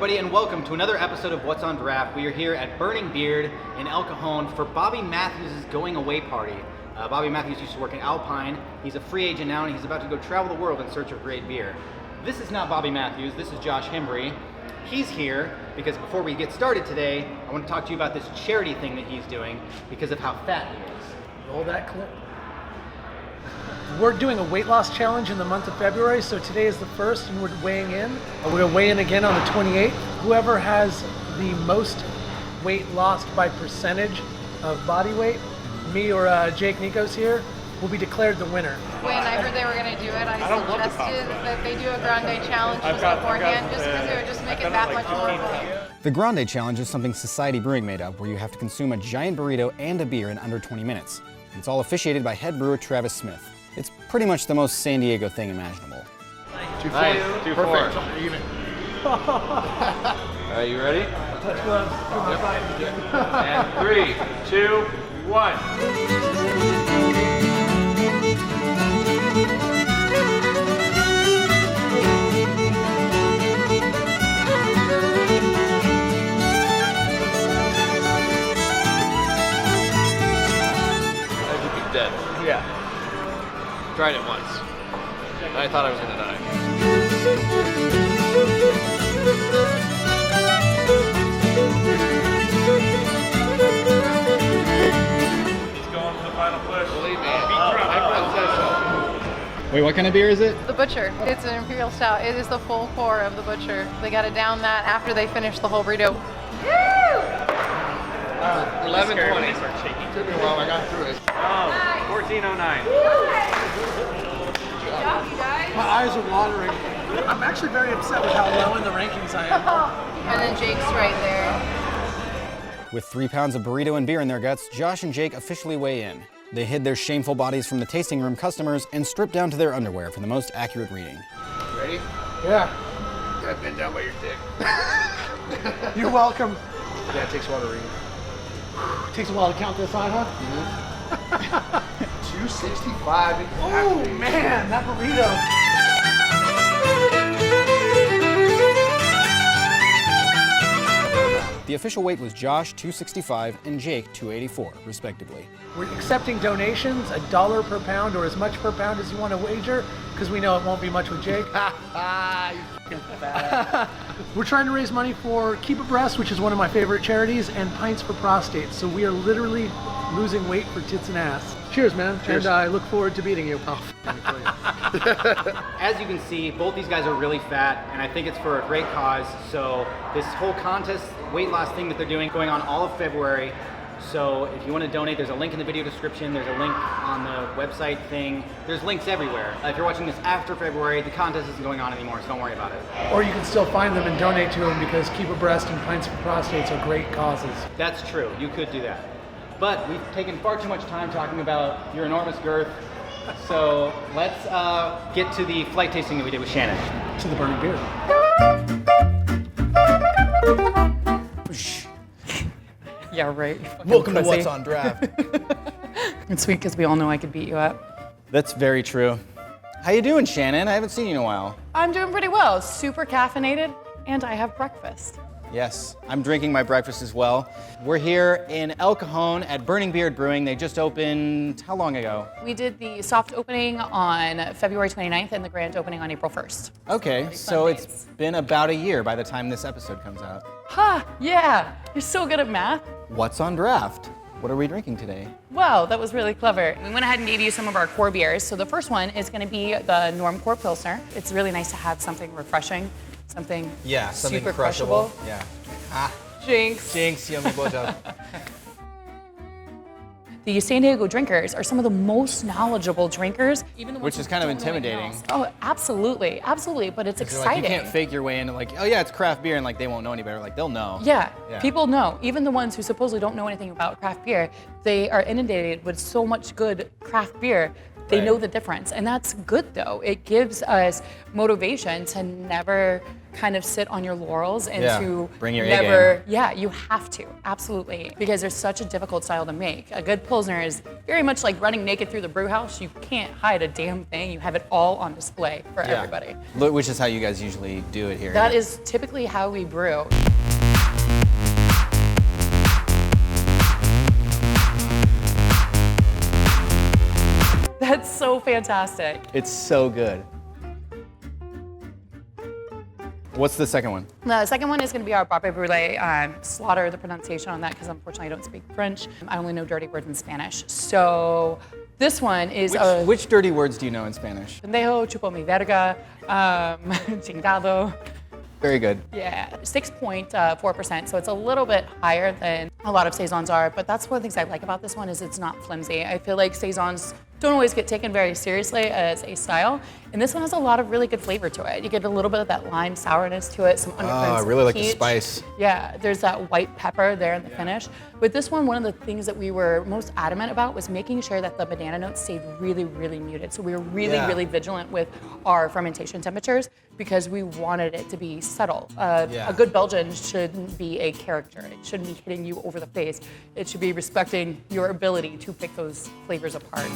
everybody, and welcome to another episode of What's on Draft. We are here at Burning Beard in El Cajon for Bobby Matthews' going away party. Bobby Matthews used to work at Alpine. He's a free agent now, and he's about to go travel the world in search of great beer. This is not Bobby Matthews, this is Josh Hembry. He's here because before we get started today, I want to talk to you about this charity thing that he's doing because of how fat he is. Roll that clip. We're doing a weight loss challenge in the month of February, so today is the first and we're weighing in. We're gonna weigh in again on the 28th. Whoever has the most weight lost by percentage of body weight, me or Jake Nikos here, will be declared the winner. When I heard they were going to do it, I suggested that they do a Grande challenge just beforehand, just because it would just make it that much more fun. The Grande Challenge is something Society Brewing made up, where you have to consume a giant burrito and a beer in under 20 minutes. It's all officiated by head brewer Travis Smith. It's pretty much the most San Diego thing imaginable. 2-4. Nice. 2-4. Perfect. Even. Are you ready? Touch gloves. Yep. And 3, 2, 1. Dead. Yeah. Tried it once. I thought I was gonna die. He's going for the final push. Believe me, everyone says so. Wait, what kind of beer is it? The Butcher. It's an Imperial Stout. It is the full core of the Butcher. They got to down that after they finish the whole burrito. 11:20. Took me a while, I got through it. Oh, 14:09. Good job, you guys. My eyes are watering. I'm actually very upset with how low in the rankings I am. And then Jake's right there. With 3 pounds of burrito and beer in their guts, Josh and Jake officially weigh in. They hid their shameful bodies from the tasting room customers and stripped down to their underwear for the most accurate reading. Ready? Yeah. I've been down by your dick. You're welcome. Yeah, it takes a while to read. It takes a while to count this on, huh? 265. Oh man, that burrito. The official weight was Josh 265 and Jake 284, respectively. We're accepting donations, $1 per pound or as much per pound as you want to wager, because we know it won't be much with Jake. We're trying to raise money for Keep Abreast, which is one of my favorite charities, and Pints for Prostate. So we are literally losing weight for tits and ass. Cheers, man. Cheers. And I look forward to beating you. Oh. As you can see, both these guys are really fat, and I think it's for a great cause. So this whole contest weight loss thing that they're doing going on all of February. So if you want to donate, there's a link in the video description. There's a link on the website thing. There's links everywhere. If you're watching this after February, the contest isn't going on anymore, so don't worry about it. Or you can still find them and donate to them, because Keep Abreast and Pints for Prostates are great causes. That's true. You could do that. But we've taken far too much time talking about your enormous girth. So let's get to the flight tasting that we did with Shannon. To the Burning Beard. Yeah, right. Welcome to What's on Draft. It's sweet because we all know I could beat you up. That's very true. How you doing, Shannon? I haven't seen you in a while. I'm doing pretty well. Super caffeinated, and I have breakfast. Yes, I'm drinking my breakfast as well. We're here in El Cajon at Burning Beard Brewing. They just opened, how long ago? We did the soft opening on February 29th and the grand opening on April 1st. Okay, so Sundays. it's been about a year by the time this episode comes out. Ha! Yeah, you're so good at math. What's on draft? What are we drinking today? Wow, that was really clever. We went ahead and gave you some of our core beers. So the first one is going to be the Normcore Pilsner. It's really nice to have something refreshing, something super crushable. Yeah. Jinx. Jinx, yummy blowjob. The San Diego drinkers are some of the most knowledgeable drinkers. Even the ones Which is who kind of don't know anything intimidating. else. Oh, absolutely, absolutely. But it's Like, exciting. you can't fake your way into like, oh yeah, it's craft beer, and like they won't know any better. Like they'll know. Yeah, Yeah. people know. Even the ones who supposedly don't know anything about craft beer, they are inundated with so much good craft beer. They Right. know the difference, and that's good though. It gives us motivation to never kind of sit on your laurels and to bring your never, A game. yeah, you have to, absolutely, because there's such a difficult style to make. A good Pilsner is very much like running naked through the brew house. You can't hide a damn thing. You have it all on display for everybody. Which is how you guys usually do it here. That is typically how we brew. That's so fantastic. It's so good. What's the second one? The second one is going to be our Barbe Brûlée. Slaughter the pronunciation on that because unfortunately I don't speak French. I only know dirty words in Spanish. So this one is Which dirty words do you know in Spanish? pendejo, chupo mi verga, chingado. Very good. Yeah, 6.4%, so it's a little bit higher than a lot of Saisons are, but that's one of the things I like about this one is it's not flimsy. I feel like Saisons don't always get taken very seriously as a style, and this one has a lot of really good flavor to it. You get a little bit of that lime sourness to it, some undertones I of really like the peach. spice. Yeah, there's that white pepper there in the finish. With this one of the things that we were most adamant about was making sure that the banana notes stayed really, really muted. So we were really, really vigilant with our fermentation temperatures because we wanted it to be subtle. A good Belgian shouldn't be a character. It shouldn't be hitting you over the face. It should be respecting your ability to pick those flavors apart.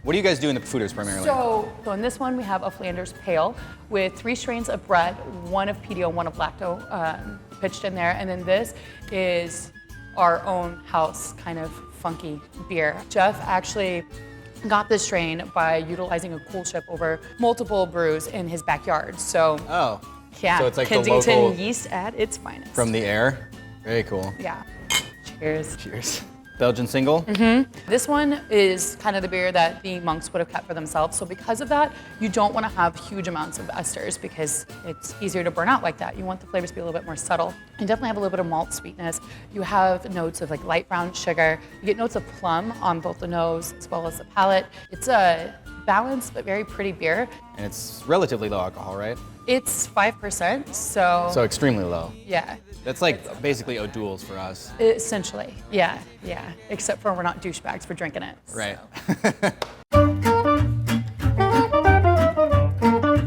What do you guys do in the fooders primarily? So in this one, we have a Flanders Pale with 3 strains of bread, 1 of PDO, 1 of lacto pitched in there. And then this is our own house kind of funky beer. Jeff actually got this strain by utilizing a cool ship over multiple brews in his backyard. So, yeah, so it's like Kensington the local yeast at its finest. from the air. Very cool. Yeah. Cheers. Cheers. Belgian single. This one is kind of the beer that the monks would have kept for themselves. So because of that, you don't want to have huge amounts of esters because it's easier to burn out like that. You want the flavors to be a little bit more subtle. You definitely have a little bit of malt sweetness. You have notes of like light brown sugar. You get notes of plum on both the nose as well as the palate. It's a balanced but very pretty beer. And it's relatively low alcohol, right? It's 5%, so extremely low. yeah. That's like basically O'Doul's for us. Essentially, yeah. Except for we're not douchebags for drinking it. Right.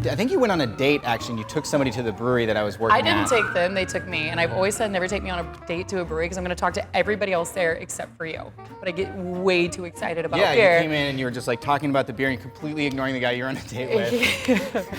I think you went on a date, actually, and you took somebody to the brewery that I was working I didn't at. take them, they took me. And I've always said never take me on a date to a brewery because I'm going to talk to everybody else there except for you. But I get way too excited about Yeah, beer. you came in and you were just like talking about the beer and you're completely ignoring the guy you're on a date with.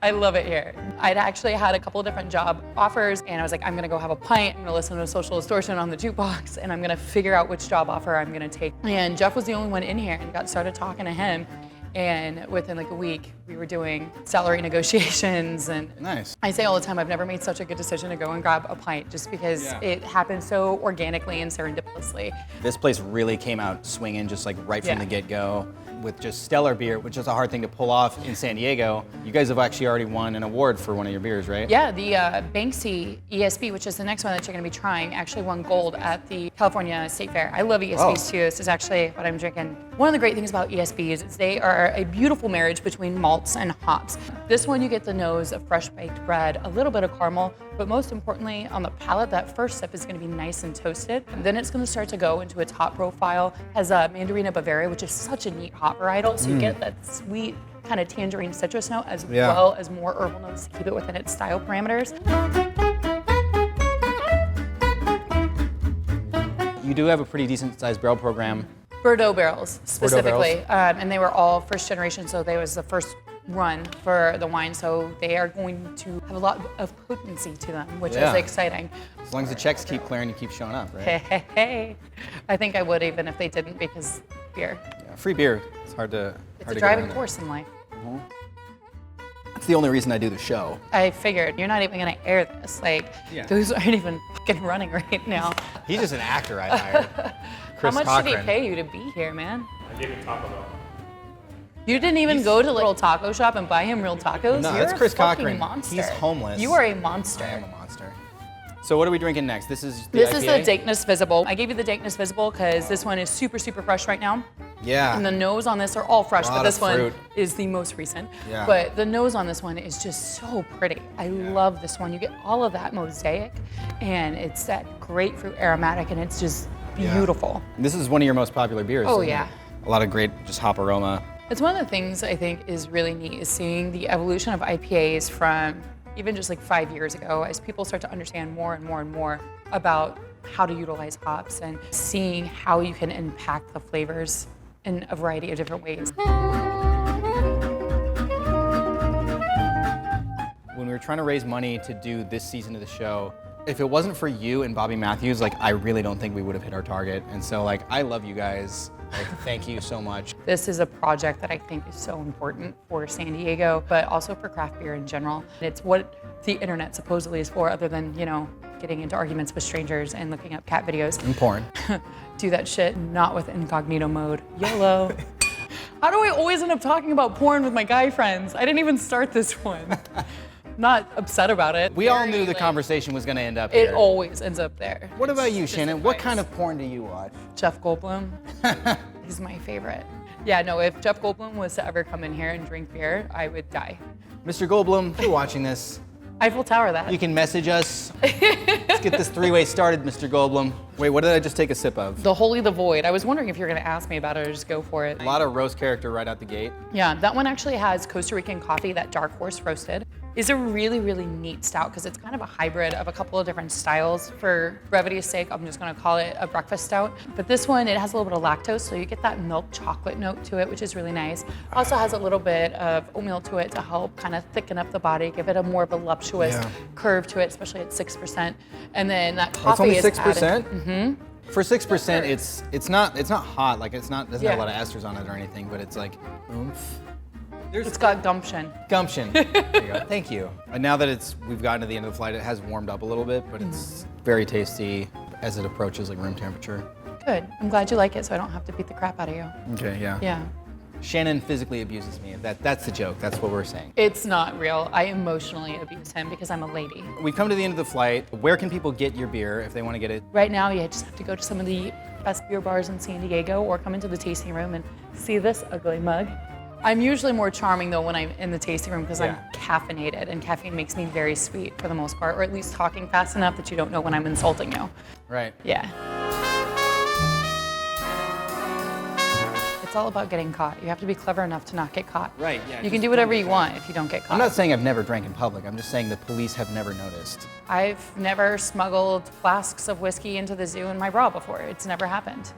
I love it here. I'd actually had a couple of different job offers and I was like, I'm going to go have a pint, I'm going to listen to Social Distortion on the jukebox, and I'm going to figure out which job offer I'm going to take. And Jeff was the only one in here and started talking to him. And within like a week, we were doing salary negotiations. And Nice. I say all the time, I've never made such a good decision to go and grab a pint just because it happened so organically and serendipitously. This place really came out swinging just like right from the get-go with just stellar beer, which is a hard thing to pull off in San Diego. You guys have actually already won an award for one of your beers, right? Yeah, the Banksy ESB, which is the next one that you're going to be trying, actually won gold at the California State Fair. I love ESBs too. This is actually what I'm drinking. One of the great things about ESBs is they are a beautiful marriage between malts and hops. This one you get the nose of fresh baked bread, a little bit of caramel, but most importantly on the palate, that first sip is going to be nice and toasted. And then it's going to start to go into its hop profile. Has a Mandarina Bavaria, which is such a neat hop varietal, so you get that sweet kind of tangerine citrus note as well as more herbal notes to keep it within its style parameters. You do have a pretty decent sized barrel program. Bordeaux barrels specifically, barrels. and they were all first generation, so they was the first run for the wine, so they are going to have a lot of potency to them, which is exciting. As long as the checks keep clearing, you keep showing up, right? Hey. I think I would even if they didn't, because beer. Yeah, free beer. It's hard to. It's a driving force in life. That's the only reason I do the show. I figured you're not even gonna air this. Like, those aren't even fucking running right now. He's just an actor I hired. How much Cochran. did he pay you to be here, man? I gave him Taco Bell. You didn't even go to a little taco shop and buy him real tacos? No, You're that's a Chris fucking Cochran. monster. He's homeless. You are a monster. I am a monster. So what are we drinking next? This is the This IPA? is the Dankness Visible. I gave you the Dankness Visible because this one is super, super fresh right now. Yeah. And the nose on this are all fresh, but Lot this of one fruit. is the most recent. Yeah. But the nose on this one is just so pretty. I love this one. You get all of that mosaic, and it's that grapefruit aromatic, and it's just beautiful. This is one of your most popular beers. Oh isn't it? yeah. A lot of great just hop aroma. It's one of the things I think is really neat is seeing the evolution of IPAs from even just like 5 years ago as people start to understand more and more and more about how to utilize hops and seeing how you can impact the flavors in a variety of different ways. When we were trying to raise money to do this season of the show, if it wasn't for you and Bobby Matthews, like I really don't think we would have hit our target. And so like, I love you guys. Like, thank you so much. This is a project that I think is so important for San Diego, but also for craft beer in general. It's what the internet supposedly is for, other than, you know, getting into arguments with strangers and looking up cat videos. And porn. Do that shit, not with incognito mode. YOLO. How do I always end up talking about porn with my guy friends? I didn't even start this one. Not upset about it. We all knew the conversation was gonna end up here. It always ends up there. What about you, It's Shannon? What kind of porn do you watch? Jeff Goldblum. He's my favorite. Yeah, no, if Jeff Goldblum was to ever come in here and drink beer, I would die. Mr. Goldblum, if you're watching this, Eiffel Tower that. you can message us. Let's get this three-way started, Mr. Goldblum. Wait, what did I just take a sip of? The Holy the Void. I was wondering if you were gonna ask me about it or just go for it. A lot of roast character right out the gate. Yeah, that one actually has Costa Rican coffee, that Dark Horse roasted. Is a really, really neat stout because it's kind of a hybrid of a couple of different styles. For brevity's sake, I'm just gonna call it a breakfast stout. But this one, it has a little bit of lactose, so you get that milk chocolate note to it, which is really nice. Also has a little bit of oatmeal to it to help kind of thicken up the body, give it a more voluptuous curve to it, especially at 6%. And then that coffee it's only 6%? added. Mm-hmm. For 6%, it's not hot, like doesn't have a lot of esters on it or anything, but it's like oomph. It's got gumption. Gumption. There you go. Thank you. And now that we've gotten to the end of the flight, it has warmed up a little bit, but it's very tasty as it approaches like room temperature. Good. I'm glad you like it, so I don't have to beat the crap out of you. Okay, yeah. Yeah. Shannon physically abuses me. That's the joke. That's what we're saying. It's not real. I emotionally abuse him because I'm a lady. We've come to the end of the flight. Where can people get your beer if they want to get it? Right now, you just have to go to some of the best beer bars in San Diego or come into the tasting room and see this ugly mug. I'm usually more charming though when I'm in the tasting room because I'm caffeinated, and caffeine makes me very sweet for the most part, or at least talking fast enough that you don't know when I'm insulting you. Right. Yeah. It's all about getting caught. You have to be clever enough to not get caught. Right, yeah. You can do whatever you want if you don't get caught. I'm not saying I've never drank in public. I'm just saying the police have never noticed. I've never smuggled flasks of whiskey into the zoo in my bra before. It's never happened.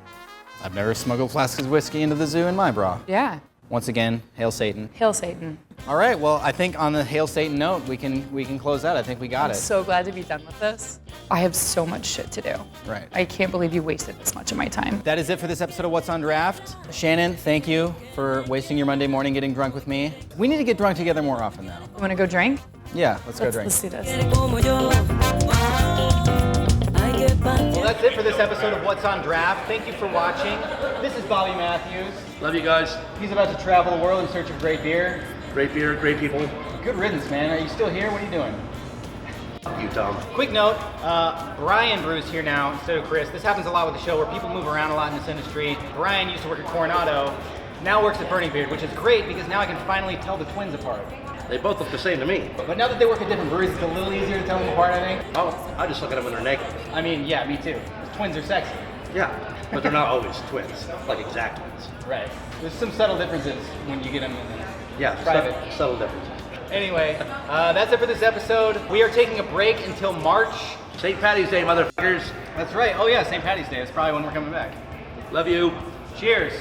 I've never smuggled flasks of whiskey into the zoo in my bra. Yeah. Once again, hail Satan. Hail Satan. All right, well, I think on the hail Satan note, we can close out. I think we got I'm it. so glad to be done with this. I have so much shit to do. Right. I can't believe you wasted this much of my time. That is it for this episode of What's on Draft. Shannon, thank you for wasting your Monday morning getting drunk with me. We need to get drunk together more often now. You wanna go drink? Yeah, let's go drink. Let's do this. Well, that's it for this episode of What's on Draft. Thank you for watching. This is Bobby Matthews. Love you guys. He's about to travel the world in search of great beer. Great beer, great people. Good riddance, man. Are you still here? What are you doing? You, Tom. Quick note, Brian brews here now instead of Chris. This happens a lot with the show where people move around a lot in this industry. Brian used to work at Coronado, now works at Burning Beard, which is great because now I can finally tell the twins apart. They both look the same to me. But now that they work at different breweries, it's a little easier to tell them apart, I think. Oh, I just look at them when they're naked. I mean, yeah, me too. Twins are sexy. Yeah, but they're not always twins, like exact twins. Right. There's some subtle differences when you get them in Yeah, private. subtle differences. Anyway, that's it for this episode. We are taking a break until March. St. Patty's Day, motherfuckers. That's right. Oh yeah, St. Patty's Day. That's probably when we're coming back. Love you. Cheers.